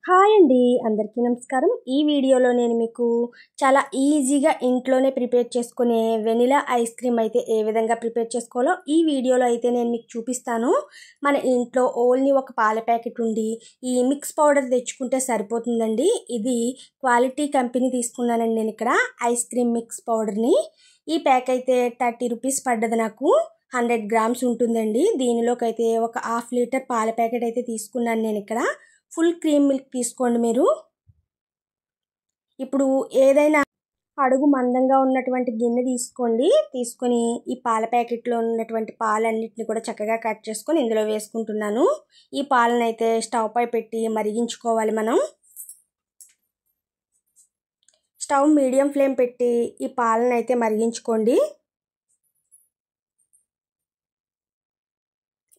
Hi అండి, అందరికీ నమస్కారం. ఈ వీడియోలో నేను మీకు చాలా ఈజీగా ఇంట్లోనే ప్రిపేర్ చేసుకునే వెనిలా ఐస్ క్రీమ్ అయితే ఏ విధంగా ప్రిపేర్ చేసుకోవాలో ఈ వీడియోలో అయితే నేను మీకు చూపిస్తాను. మన ఇంట్లో ఓన్లీ ఒక పాల ప్యాకెట్ ఉండి ఈ మిక్స్ పౌడర్ తెచ్చుకుంటే సరిపోతుందండి. ఇది క్వాలిటీ కంపెనీ తీసుకున్నానండి నేను ఇక్కడ ఐస్ క్రీమ్ మిక్స్ పౌడర్ని. ఈ ప్యాక్ అయితే 30 రూపీస్ పడ్డది నాకు. 100 గ్రామ్స్ ఉంటుందండి. దీనిలోకి అయితే ఒక హాఫ్ లీటర్ పాల ప్యాకెట్ అయితే తీసుకున్నాను నేను ఇక్కడ. ఫుల్ క్రీమ్ మిల్క్ తీసుకోండి మీరు. ఇప్పుడు ఏదైనా అడుగు మందంగా ఉన్నటువంటి గిన్నె తీసుకోండి. తీసుకొని ఈ పాల ప్యాకెట్లో ఉన్నటువంటి పాలన్నిటిని కూడా చక్కగా కట్ చేసుకొని ఇందులో వేసుకుంటున్నాను. ఈ పాలను అయితే స్టవ్ పై పెట్టి మరిగించుకోవాలి మనం. స్టవ్ మీడియం ఫ్లేమ్ పెట్టి ఈ పాలను అయితే మరిగించుకోండి.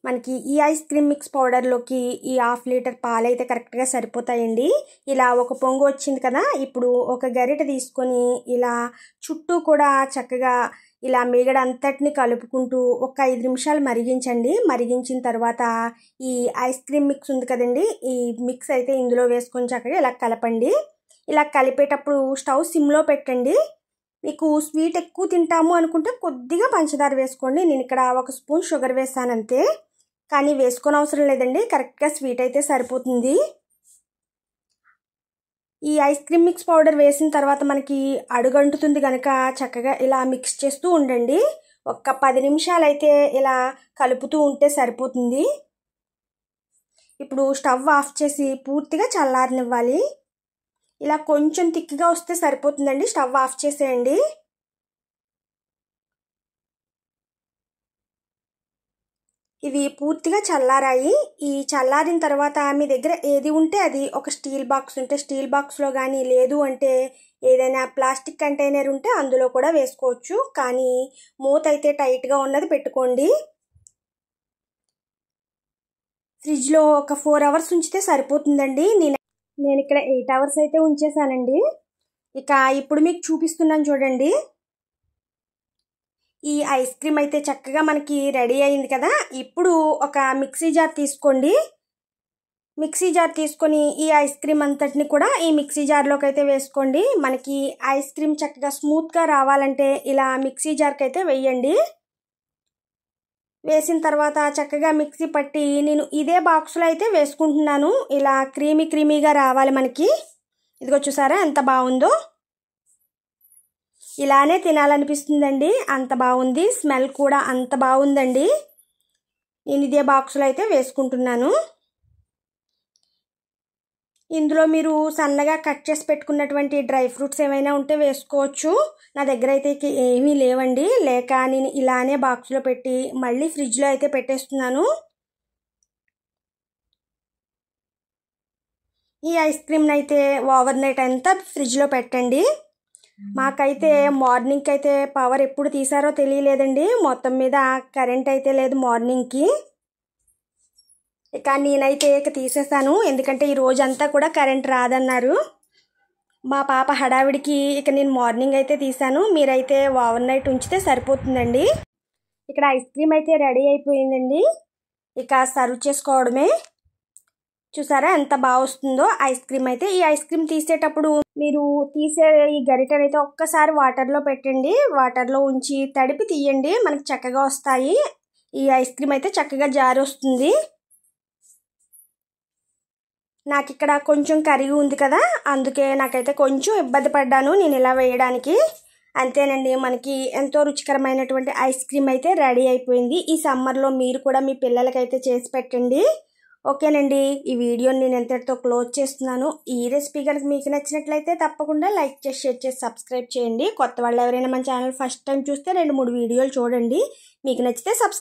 మనకి ఈ ఐస్ క్రీమ్ మిక్స్ పౌడర్లోకి ఈ హాఫ్ లీటర్ పాలు అయితే కరెక్ట్గా సరిపోతాయండి. ఇలా ఒక పొంగు వచ్చింది కదా, ఇప్పుడు ఒక గరిట తీసుకొని ఇలా చుట్టూ కూడా చక్కగా ఇలా మీగడ అంతటిని కలుపుకుంటూ ఒక 5 నిమిషాలు మరిగించండి. మరిగించిన తర్వాత ఈ ఐస్ క్రీమ్ మిక్స్ ఉంది కదండి, ఈ మిక్స్ అయితే ఇందులో వేసుకొని చక్కగా ఇలా కలపండి. ఇలా కలిపేటప్పుడు స్టవ్ సిమ్లో పెట్టండి. మీకు స్వీట్ ఎక్కువ తింటాము అనుకుంటే కొద్దిగా పంచదార వేసుకోండి. నేను ఇక్కడ 1 స్పూన్ షుగర్ వేసాను అంతే, కానీ వేసుకోని అవసరం లేదండి. కరెక్ట్గా స్వీట్ అయితే సరిపోతుంది. ఈ ఐస్ క్రీమ్ మిక్స్ పౌడర్ వేసిన తర్వాత మనకి అడుగంటుతుంది కనుక చక్కగా ఇలా మిక్స్ చేస్తూ ఉండండి. ఒక 10 నిమిషాలు అయితే ఇలా కలుపుతూ ఉంటే సరిపోతుంది. ఇప్పుడు స్టవ్ ఆఫ్ చేసి పూర్తిగా చల్లారనివ్వాలి. ఇలా కొంచెం తిక్గా వస్తే సరిపోతుందండి. స్టవ్ ఆఫ్ చేసేయండి. ఇవి పూర్తిగా చల్లారాయి. ఈ చల్లారిన తర్వాత మీ దగ్గర ఏది ఉంటే అది, ఒక స్టీల్ బాక్స్ ఉంటే స్టీల్ బాక్స్లో కానీ, లేదు అంటే ఏదైనా ప్లాస్టిక్ కంటైనర్ ఉంటే అందులో కూడా వేసుకోవచ్చు. కానీ మూత అయితే టైట్గా ఉన్నది పెట్టుకోండి. ఫ్రిడ్జ్లో ఒక 4 అవర్స్ ఉంచితే సరిపోతుందండి. నేను ఇక్కడ 8 అవర్స్ అయితే ఉంచేసానండి. ఇక ఇప్పుడు మీకు చూపిస్తున్నాను చూడండి. ఈ ఐస్ క్రీమ్ అయితే చక్కగా మనకి రెడీ అయింది కదా. ఇప్పుడు ఒక మిక్సీ జార్ తీసుకోండి. మిక్సీ జార్ తీసుకొని ఈ ఐస్ క్రీమ్ అంతటిని కూడా ఈ మిక్సీ జార్లోకి అయితే వేసుకోండి. మనకి ఐస్ క్రీమ్ చక్కగా స్మూత్గా రావాలంటే ఇలా మిక్సీ జార్కి అయితే వేయండి. వేసిన తర్వాత చక్కగా మిక్సీ పట్టి నేను ఇదే బాక్స్లో అయితే వేసుకుంటున్నాను. ఇలా క్రీమీగా రావాలి మనకి. ఇదిగో చూసారా ఎంత బాగుందో. ఇలానే తినాలనిపిస్తుందండి, అంత బాగుంది. స్మెల్ కూడా అంత బాగుందండి. నేను ఇదే బాక్స్లో అయితే వేసుకుంటున్నాను. ఇందులో మీరు సన్నగా కట్ చేసి పెట్టుకున్నటువంటి డ్రై ఫ్రూట్స్ ఏమైనా ఉంటే వేసుకోవచ్చు. నా దగ్గర అయితే ఏమీ లేవండి. లేక నేను ఇలానే బాక్స్లో పెట్టి మళ్ళీ ఫ్రిడ్జ్లో అయితే పెట్టేస్తున్నాను. ఈ ఐస్ క్రీమ్ని అయితే ఓవర్ నైట్ అంతా ఫ్రిడ్జ్లో పెట్టండి. మాకైతే మార్నింగ్కి అయితే పవర్ ఎప్పుడు తీసారో తెలియలేదండి. మొత్తం మీద కరెంట్ అయితే లేదు మార్నింగ్కి. ఇక నేనైతే తీసేసాను, ఎందుకంటే ఈ రోజంతా కూడా కరెంట్ రాదన్నారు. మా పాప హడావిడికి ఇక నేను మార్నింగ్ అయితే తీసాను. మీరైతే ఓవర్ నైట్ ఉంచితే సరిపోతుందండి. ఇక్కడ ఐస్ క్రీమ్ అయితే రెడీ అయిపోయిందండి. ఇక సర్వ్ చేసుకోవడమే. చూసారా ఎంత బాగా వస్తుందో ఐస్ క్రీమ్ అయితే. ఈ ఐస్ క్రీమ్ తీసేటప్పుడు మీరు తీసే ఈ గరిటెనైతే ఒక్కసారి వాటర్లో పెట్టండి. వాటర్లో ఉంచి తడిపి తీయండి, మనకి చక్కగా వస్తాయి. ఈ ఐస్ క్రీమ్ అయితే చక్కగా జారి వస్తుంది. నాకు ఇక్కడ కొంచెం కరిగి ఉంది కదా, అందుకే నాకైతే కొంచెం ఇబ్బంది పడ్డాను నేను ఇలా వేయడానికి. అంతేనండి, మనకి ఎంతో రుచికరమైనటువంటి ఐస్ క్రీమ్ అయితే రెడీ అయిపోయింది. ఈ సమ్మర్లో మీరు కూడా మీ పిల్లలకైతే చేసి పెట్టండి. ఓకేనండి, ఈ వీడియోని నేను ఎంతటితో క్లోజ్ చేస్తున్నాను. ఈ రెసిపీ కనుక మీకు నచ్చినట్లయితే తప్పకుండా లైక్ చేసి, షేర్ చేసి, సబ్స్క్రైబ్ చేయండి. కొత్త వాళ్ళు ఎవరైనా మన ఛానల్ ఫస్ట్ టైం చూస్తే 2-3 వీడియోలు చూడండి. మీకు నచ్చితే సబ్స్క్రైబ్